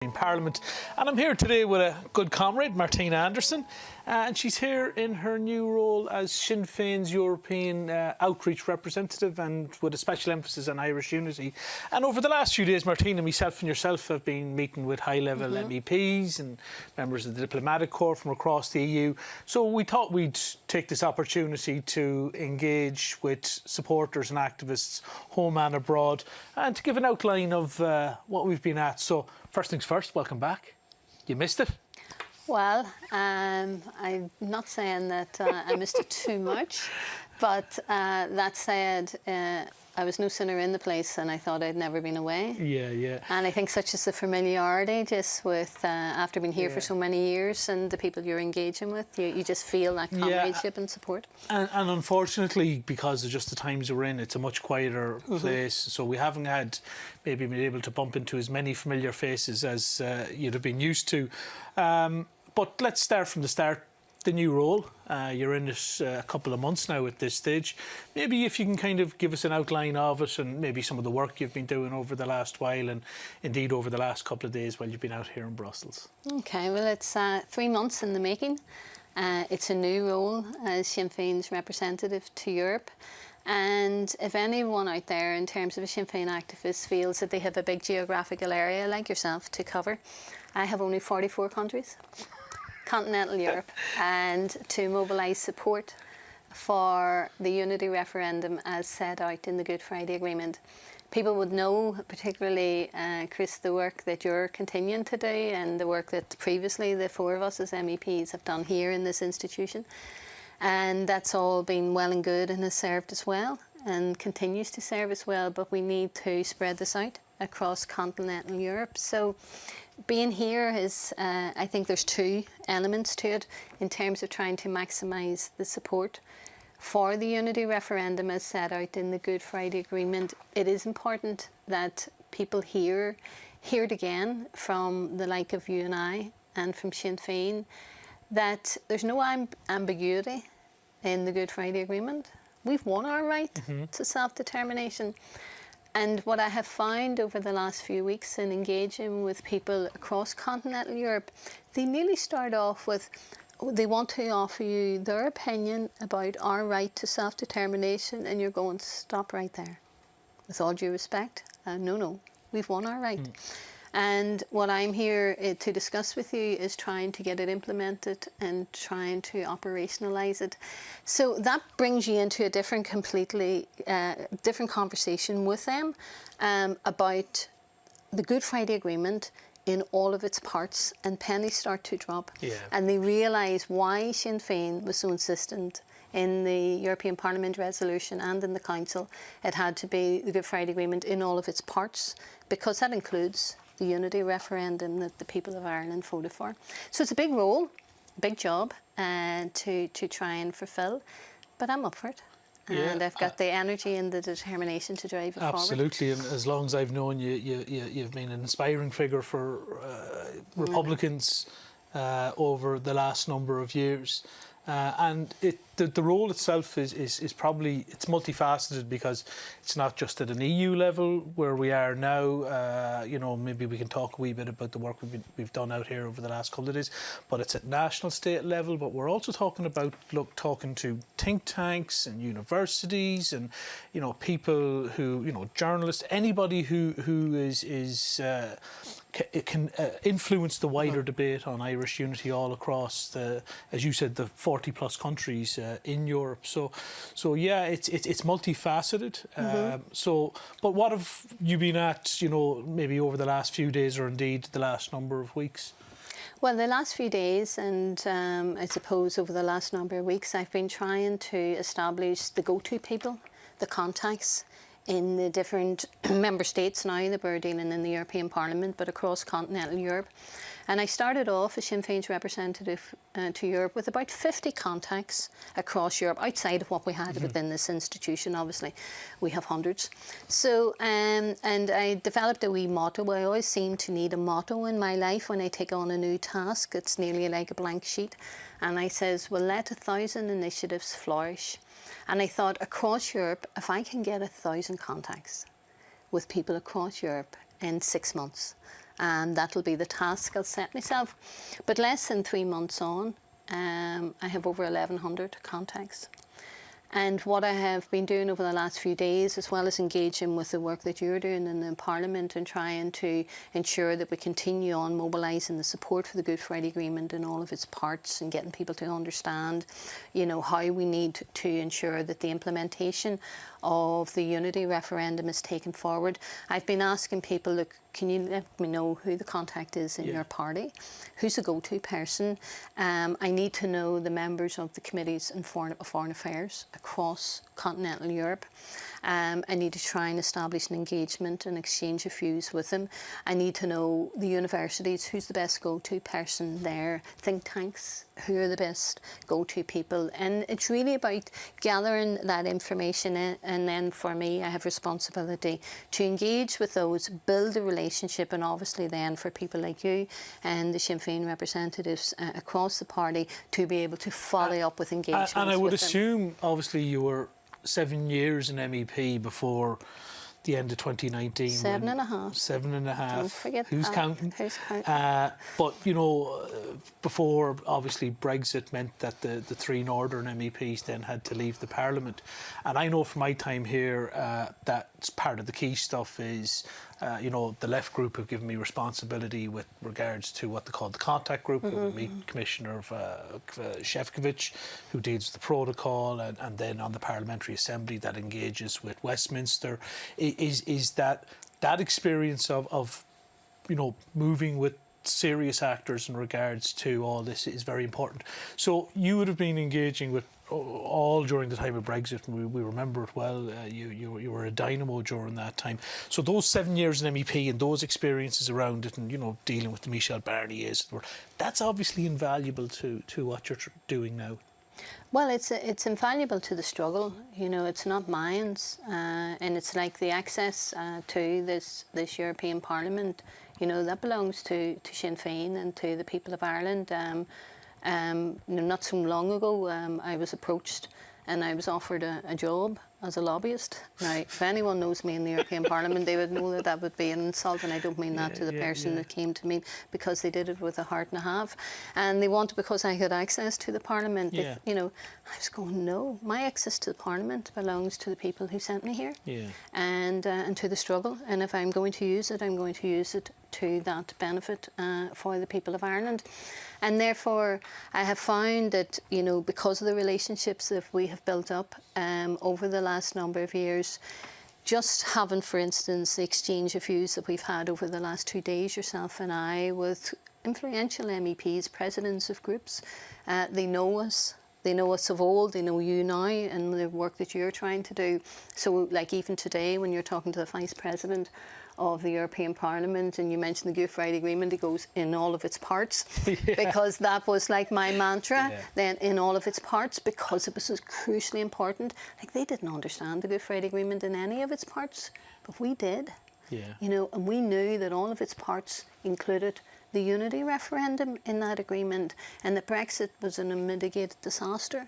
in Parliament, and I'm here today with a good comrade, Martina Anderson, and she's here in her new role as Sinn Féin's European outreach representative, and with a special emphasis on Irish unity. And over the last few days, Martina, myself and yourself have been meeting with high-level MEPs and members of the diplomatic corps from across the EU. So we thought we'd take this opportunity to engage with supporters and activists home and abroad, and to give an outline of what we've been at. So first things first, welcome back. You missed it? Well, I'm not saying that I missed it too much, but that said, I was no sooner in the place and I thought I'd never been away. Yeah. And I think such is the familiarity just with, after being here for so many years and the people you're engaging with, you just feel that comradeship and support. And unfortunately, because of just the times we're in, it's a much quieter place, so we haven't had maybe been able to bump into as many familiar faces as you'd have been used to. But let's start from the start. The new role, you're in it a couple of months now at this stage. Maybe if you can kind of give us an outline of it and maybe some of the work you've been doing over the last while and indeed over the last couple of days while you've been out here in Brussels. Okay, well, it's 3 months in the making. It's a new role as Sinn Féin's representative to Europe. And if anyone out there in terms of a Sinn Féin activist feels that they have a big geographical area like yourself to cover, I have only 44 countries. Continental Europe, and to mobilise support for the unity referendum as set out in the Good Friday Agreement. People would know, particularly Chris, the work that you're continuing to do and the work that previously the four of us as MEPs have done here in this institution, and that's all been well and good and has served us well and continues to serve us well, but we need to spread this out across continental Europe. So being here is, I think there's two elements to it in terms of trying to maximise the support for the unity referendum as set out in the Good Friday Agreement. It is important that people hear it again from the like of you and I and from Sinn Féin that there's no ambiguity in the Good Friday Agreement. We've won our right to self-determination. And what I have found over the last few weeks in engaging with people across continental Europe, they nearly start off with, they want to offer you their opinion about our right to self-determination, and you're going, stop right there. With all due respect, no, we've won our right. And what I'm here to discuss with you is trying to get it implemented and trying to operationalise it. So that brings you into a completely different conversation with them about the Good Friday Agreement in all of its parts, and pennies start to drop. And they realise why Sinn Féin was so insistent in the European Parliament resolution and in the Council. It had to be the Good Friday Agreement in all of its parts, because that includes the unity referendum that the people of Ireland voted for. So it's a big role, big job to try and fulfil, but I'm up for it. And I've got the energy and the determination to drive it forward. Absolutely, and as long as I've known you, you've been an inspiring figure for Republicans over the last number of years. And the role itself is probably, it's multifaceted, because it's not just at an EU level where we are now. Maybe we can talk a wee bit about the work we've done out here over the last couple of days, but it's at national state level. But we're also talking about talking to think tanks and universities and people who journalists, anybody who can influence the wider debate on Irish unity all across the, as you said, the 40 plus countries in Europe. So yeah, it's multifaceted. But what have you been at, maybe over the last few days or indeed the last number of weeks? Well, the last few days and I suppose over the last number of weeks, I've been trying to establish the go-to people, the contacts in the different member states now that we're dealing in the European Parliament, but across continental Europe. And I started off as Sinn Féin's representative to Europe with about 50 contacts across Europe, outside of what we had within this institution. Obviously, we have hundreds. So, and I developed a wee motto. I always seem to need a motto in my life when I take on a new task. It's nearly like a blank sheet. And I says, well, let 1,000 initiatives flourish. And I thought, across Europe, if I can get 1,000 contacts with people across Europe in 6 months, and that'll be the task I'll set myself. But less than 3 months on, I have over 1,100 contacts. And what I have been doing over the last few days, as well as engaging with the work that you're doing in the Parliament and trying to ensure that we continue on mobilising the support for the Good Friday Agreement in all of its parts and getting people to understand, you know, how we need to ensure that the implementation of the unity referendum is taken forward. I've been asking people, look, can you let me know who the contact is in your party? Who's the go-to person? I need to know the members of the committees in foreign affairs across continental Europe. I need to try and establish an engagement and exchange of views with them. I need to know the universities, who's the best go-to person there, think tanks, who are the best go-to people. And it's really about gathering that information in, and then for me, I have responsibility to engage with those, build a relationship, and obviously then for people like you and the Sinn Féin representatives across the party to be able to follow up with engagements. And I would with assume, obviously, you were 7 years an MEP before the end of 2019. 7.5. 7.5. Don't forget Who's that. counting? Who's counting? But, you know, before, obviously, Brexit meant that the three Northern MEPs then had to leave the Parliament. And I know from my time here, that's part of the key stuff is, you know, the left group have given me responsibility with regards to what they call the contact group, with me, Commissioner Shevkovich, who deals with the protocol, and then on the Parliamentary Assembly that engages with Westminster. Is that experience of you know, moving with serious actors in regards to all this is very important. So you would have been engaging with all during the time of Brexit, and we remember it well. You were a dynamo during that time. So those 7 years in MEP and those experiences around it, and you know, dealing with the Michel Barniers, that's obviously invaluable to what you're doing now. Well, it's invaluable to the struggle. You know, it's not mine, and it's like the access to this European Parliament. You know, that belongs to Sinn Féin and to the people of Ireland. You know, not so long ago, I was approached and I was offered a job as a lobbyist. Now, if anyone knows me in the European Parliament, they would know that that would be an insult, and I don't mean that to the person that came to me, because they did it with a heart and a half. And they wanted, because I had access to the Parliament, you know, I was going, no, my access to the Parliament belongs to the people who sent me here, and to the struggle. And if I'm going to use it, I'm going to use it to that benefit for the people of Ireland. And therefore, I have found that, you know, because of the relationships that we have built up over the last number of years, just having, for instance, the exchange of views that we've had over the last 2 days, yourself and I, with influential MEPs, presidents of groups, they know us. They know us of old, they know you now and the work that you're trying to do. So like even today when you're talking to the Vice President of the European Parliament and you mentioned the Good Friday Agreement, it goes in all of its parts, because that was like my mantra, then in all of its parts, because it was so crucially important. Like they didn't understand the Good Friday Agreement in any of its parts, but we did. You know, and we knew that all of its parts included the unity referendum in that agreement, and that Brexit was an unmitigated disaster,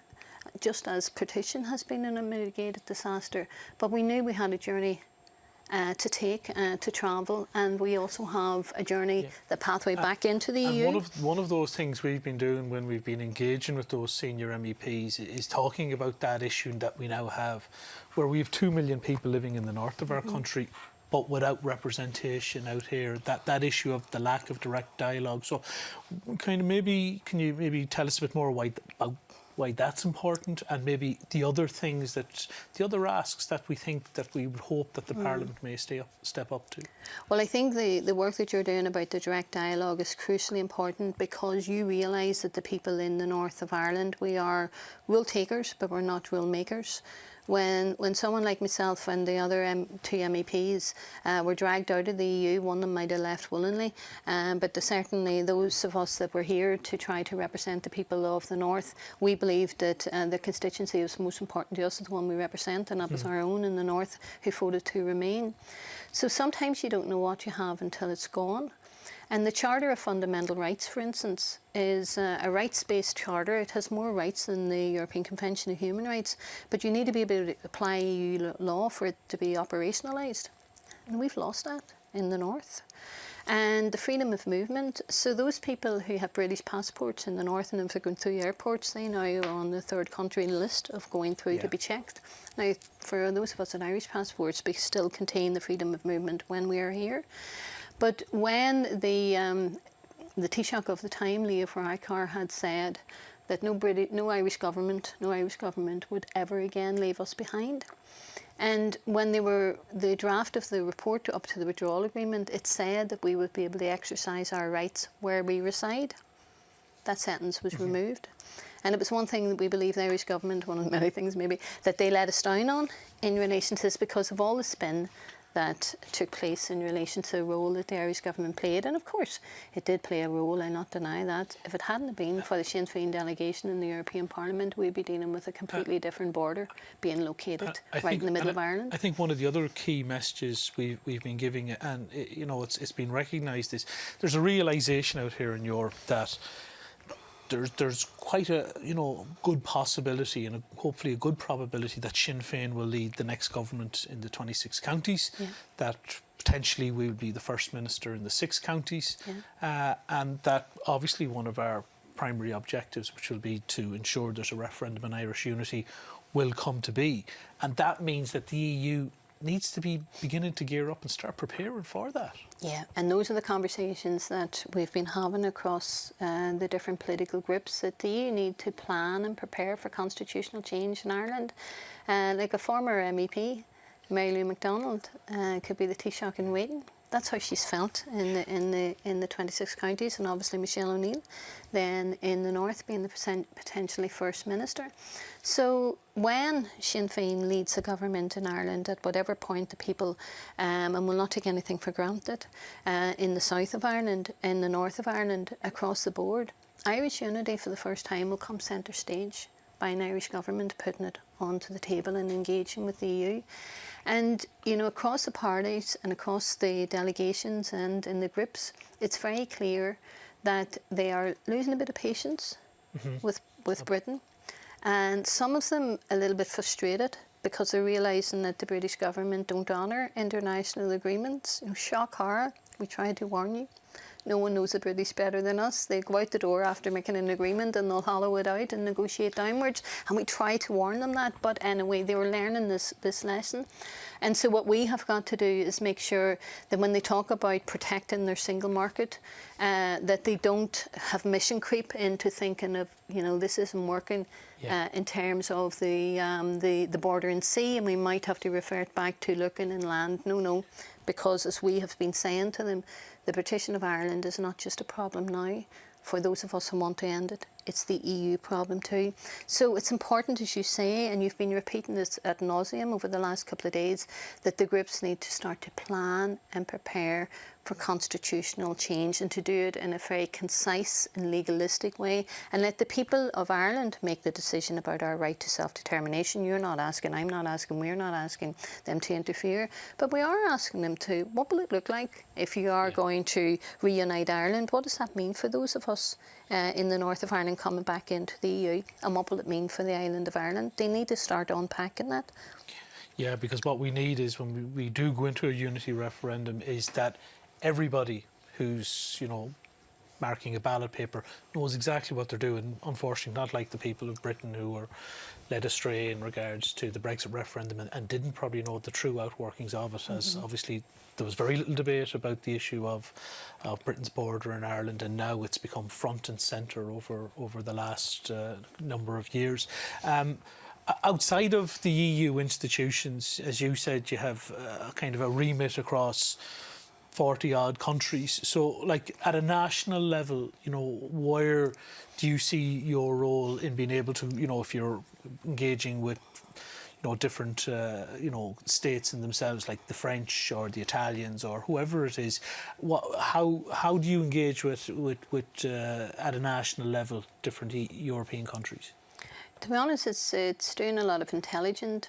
just as partition has been an unmitigated disaster. But we knew we had a journey to take, to travel, and we also have a journey, the pathway back into the EU. One of those things we've been doing when we've been engaging with those senior MEPs is talking about that issue that we now have, where we have 2 million people living in the north of our country, but without representation out here, that issue of the lack of direct dialogue. So kind of maybe, can you maybe tell us a bit more about why that's important, and maybe the other things the other asks that we think that we would hope that the Parliament may step up to? Well, I think the work that you're doing about the direct dialogue is crucially important, because you realise that the people in the north of Ireland, we are rule takers, but we're not rule makers. When someone like myself and the other two MEPs were dragged out of the EU, one of them might have left willingly, but certainly those of us that were here to try to represent the people of the north, we believed that the constituency was most important to us, the one we represent, and that was our own in the north, who voted to remain. So sometimes you don't know what you have until it's gone. And the Charter of Fundamental Rights, for instance, is a rights-based charter. It has more rights than the European Convention of Human Rights, but you need to be able to apply EU law for it to be operationalised. And we've lost that in the north. And the freedom of movement, so those people who have British passports in the north and if they're going through airports, they now are on the third country list of going through to be checked. Now, for those of us with Irish passports, we still contain the freedom of movement when we are here. But when the Taoiseach of the time, Leo Varadkar, had said that no Irish government would ever again leave us behind. And when the draft of the report up to the withdrawal agreement, it said that we would be able to exercise our rights where we reside. That sentence was removed. And it was one thing that we believe the Irish government, one of the many things maybe, that they let us down on in relation to this because of all the spin that took place in relation to the role that the Irish government played. And of course, it did play a role, I not deny that. If it hadn't been for the Sinn Féin delegation in the European Parliament, we'd be dealing with a completely different border being located right in the middle of Ireland. I think one of the other key messages we've been giving, and you know, it's been recognised, is there's a realisation out here in Europe that there's quite a good possibility and hopefully a good probability that Sinn Féin will lead the next government in the 26 counties, that potentially we will be the first minister in the 6 counties, and that obviously one of our primary objectives, which will be to ensure there's a referendum on Irish unity, will come to be. And that means that the EU needs to be beginning to gear up and start preparing for that. Yeah, and those are the conversations that we've been having across the different political groups, that the EU need to plan and prepare for constitutional change in Ireland. Like a former MEP, Mary Lou MacDonald, could be the Taoiseach in waiting. That's how she's felt in the 26 counties, and obviously Michelle O'Neill, then in the north being the potentially First Minister. So when Sinn Féin leads a government in Ireland, at whatever point the people, and will not take anything for granted, in the south of Ireland, in the north of Ireland, across the board, Irish unity for the first time will come centre stage by an Irish government putting it onto the table and engaging with the EU. And, you know, across the parties and across the delegations and in the groups, it's very clear that they are losing a bit of patience with Britain. And some of them a little bit frustrated because they're realising that the British government don't honour international agreements. You know, shock horror, we tried to warn you. No one knows the British better than us. They go out the door after making an agreement and they'll hollow it out and negotiate downwards. And we try to warn them that, but anyway, they were learning this lesson. And so what we have got to do is make sure that when they talk about protecting their single market, that they don't have mission creep into thinking of, you know, this isn't working in terms of the border and sea, and we might have to refer it back to looking inland. No, because as we have been saying to them, the partition of Ireland is not just a problem now for those of us who want to end it. It's the EU problem too. So it's important, as you say, and you've been repeating this ad nauseum over the last couple of days, that the groups need to start to plan and prepare for constitutional change, and to do it in a very concise and legalistic way, and let the people of Ireland make the decision about our right to self-determination. You're not asking, I'm not asking, we're not asking them to interfere, but we are asking them to, what will it look like if you are going to reunite Ireland? What does that mean for those of us in the north of Ireland coming back into the EU, and what will it mean for the island of Ireland? They need to start unpacking that. Yeah, because what we need is, when we do go into a unity referendum, is that everybody who's, you know, marking a ballot paper knows exactly what they're doing. Unfortunately, not like the people of Britain who were led astray in regards to the Brexit referendum and didn't probably know the true outworkings of it, as obviously there was very little debate about the issue of Britain's border in Ireland, and now it's become front and centre over the last number of years. Outside of the EU institutions, as you said, you have a kind of a remit across 40 odd countries. So, like, at a national level, you know, where do you see your role in being able to, you know, if you're engaging with, you know, different, you know, states in themselves, like the French or the Italians or whoever it is, how do you engage with at a national level different European countries? To be honest, it's doing a lot of intelligence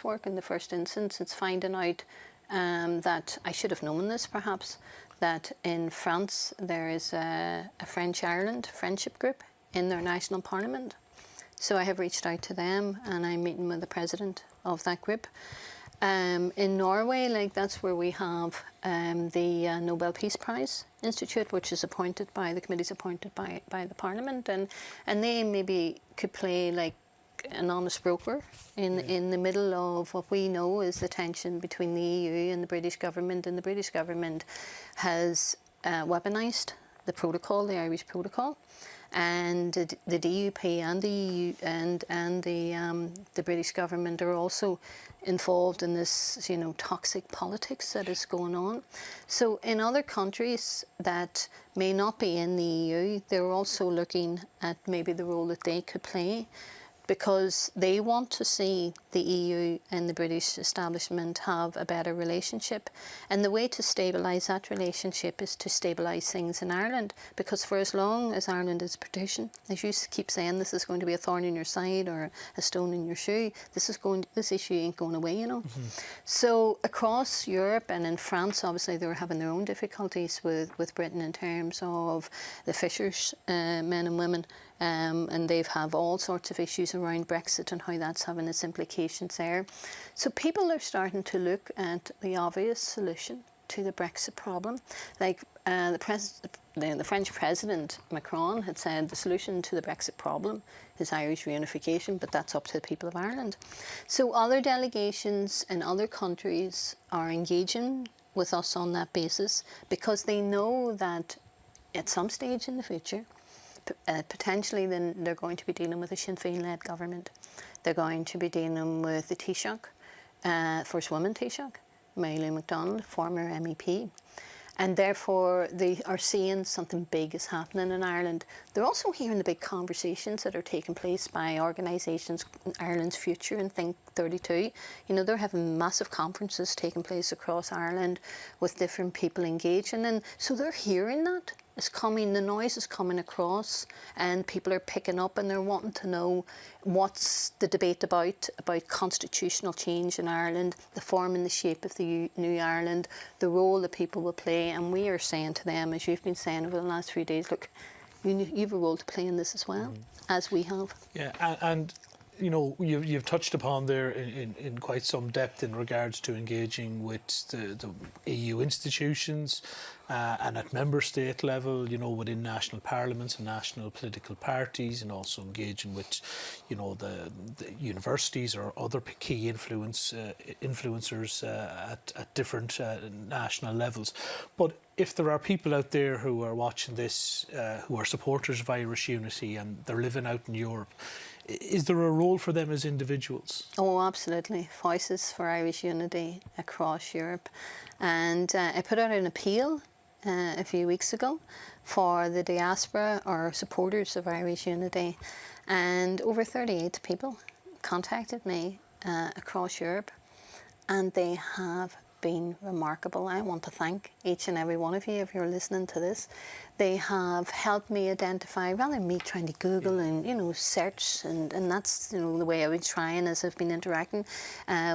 work in the first instance. It's finding out that I should have known this perhaps, that in France there is a French-Ireland friendship group in their national parliament. So I have reached out to them and I'm meeting with the president of that group. In Norway, like that's where we have the Nobel Peace Prize Institute, which is appointed by the committees appointed by the Parliament, and they maybe could play like an honest broker in the middle of what we know is the tension between the EU and the British government, and the British government has weaponised the protocol, the Irish Protocol, and the DUP and the EU and the British government are also involved in this, you know, toxic politics that is going on. So in other countries that may not be in the EU, they're also looking at maybe the role that they could play, because they want to see the EU and the British establishment have a better relationship. And the way to stabilise that relationship is to stabilise things in Ireland, because for as long as Ireland is partition, as you keep saying, this is going to be a thorn in your side or a stone in your shoe, this issue ain't going away, you know. So across Europe and in France, obviously they were having their own difficulties with Britain in terms of the fishers, men and women, and they've have all sorts of issues around Brexit and how that's having its implications there. So people are starting to look at the obvious solution to the Brexit problem. Like the French President Macron had said the solution to the Brexit problem is Irish reunification, but that's up to the people of Ireland. So other delegations in other countries are engaging with us on that basis, because they know that at some stage in the future, potentially then they're going to be dealing with a Sinn Féin-led government. They're going to be dealing with the Taoiseach, First Woman Taoiseach, Mary Lou McDonald, former MEP. And therefore they are seeing something big is happening in Ireland. They're also hearing the big conversations that are taking place by organisations, Ireland's Future and Think 32. You know, they're having massive conferences taking place across Ireland with different people engaging. And so they're hearing that. It's coming, the noise is coming across, and people are picking up and they're wanting to know what's the debate about constitutional change in Ireland, the form and the shape of the new Ireland, the role that people will play. And we are saying to them, as you've been saying over the last few days, look, you've a role to play in this as well, as we have. Yeah, and you know, you've touched upon there in quite some depth in regards to engaging with the EU institutions and at member state level, you know, within national parliaments and national political parties, and also engaging with, you know, the universities or other key influencers at different national levels. But if there are people out there who are watching this who are supporters of Irish unity and they're living out in Europe, is there a role for them as individuals? Oh, absolutely. Voices for Irish unity across Europe. And I put out an appeal a few weeks ago for the diaspora or supporters of Irish unity. And over 38 people contacted me across Europe, and they have been remarkable. I want to thank each and every one of you if you're listening to this. They have helped me identify, rather than me trying to Google and, you know, search, and that's, you know, the way I've been trying as I've been interacting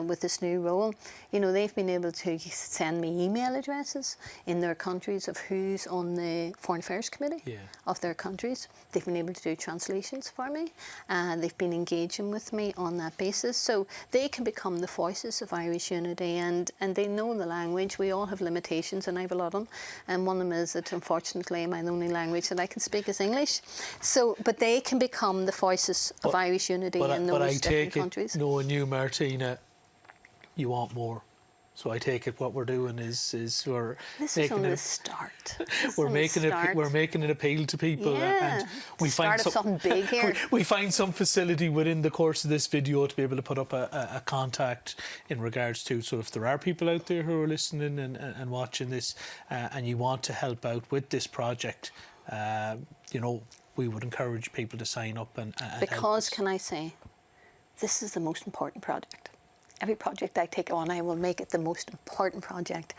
with this new role. You know, they've been able to send me email addresses in their countries of who's on the Foreign Affairs Committee of their countries. They've been able to do translations for me. They've been engaging with me on that basis. So they can become the voices of Irish unity, and they know the language. We all have limitations, and I have a lot of them. And one of them is that, unfortunately, my only language that I can speak is English. So, but they can become the voices of Irish unity in those different countries. But I take it, knowing you, Martina, you want more. So I take it what we're doing is we're making it. Start. We're making an appeal to people, and we find something big here. we find some facility within the course of this video to be able to put up a contact in regards to. So if there are people out there who are listening and watching this, and you want to help out with this project, you know, we would encourage people to sign up and because can I say, this is the most important project. Every project I take on, I will make it the most important project.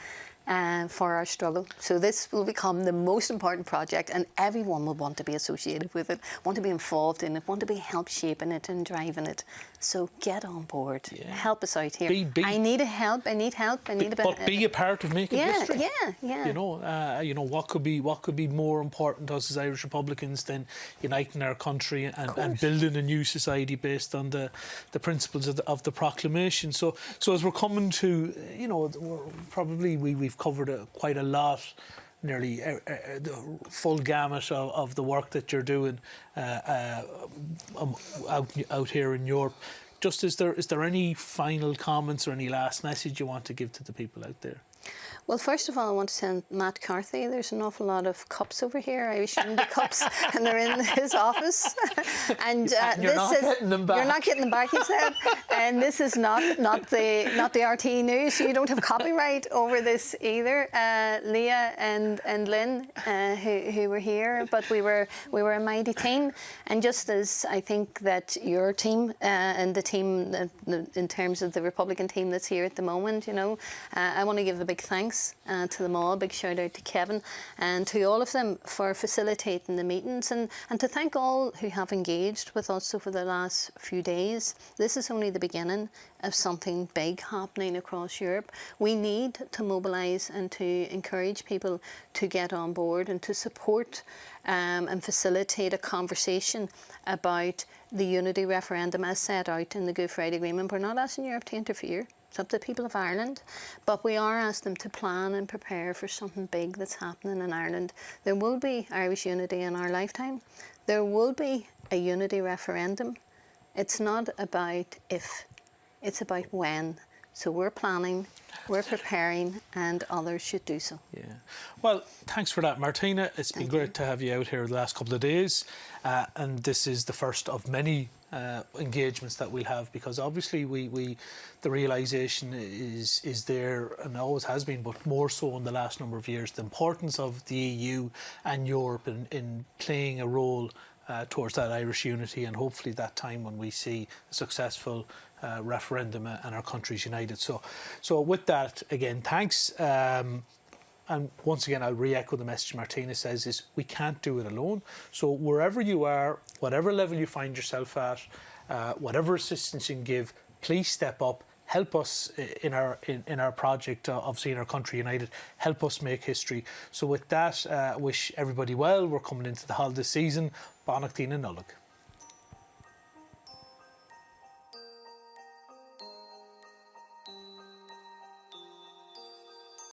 for our struggle. So this will become the most important project, and everyone will want to be associated with it, want to be involved in it, want to be help shaping it and driving it. So get on board. Yeah. Help us out here. I need help. I need help. I need a bit. But be a part of making history. Yeah. You know what could be more important to us as Irish Republicans than uniting our country and building a new society based on the principles of the proclamation. So as we're coming to, we've covered quite a lot. Nearly the full gamut of the work that you're doing out here in Europe. Just is there any final comments or any last message you want to give to the people out there? Well, first of all, I want to send Matt Carthy. There's an awful lot of cups over here, Irish Unity cups, and they're in his office. And you're not getting them back. You're not getting them back, he said. And this is not the RT News, so you don't have copyright over this either. Leah and Lynn, who were here, but we were a mighty team. And just as I think that your team and the team in terms of the Republican team that's here at the moment, I want to give a big thanks to them all. Big shout out to Kevin and to all of them for facilitating the meetings, and to thank all who have engaged with us over the last few days. This is only the beginning of something big happening across Europe. We need to mobilise and to encourage people to get on board and to support and facilitate a conversation about the unity referendum as set out in the Good Friday Agreement. We're not asking Europe to interfere. It's up to the people of Ireland, but we are asking them to plan and prepare for something big that's happening in Ireland. There will be Irish unity in our lifetime. There will be a unity referendum. It's not about if, it's about when. So we're planning, we're preparing, and others should do so. Yeah. Well, thanks for that, Martina. It's been great to have you out here the last couple of days. And this is the first of many engagements that we'll have, because obviously the realisation is there and always has been, but more so in the last number of years, the importance of the EU and Europe in playing a role towards that Irish unity, and hopefully that time when we see a successful referendum and our countries united. So with that, again, thanks. And once again, I'll re-echo the message Martina says, is we can't do it alone. So wherever you are, whatever level you find yourself at, whatever assistance you can give, please step up. Help us in our project of seeing our country united. Help us make history. So with that, wish everybody well. We're coming into the holiday season. Banach Dina Nullag.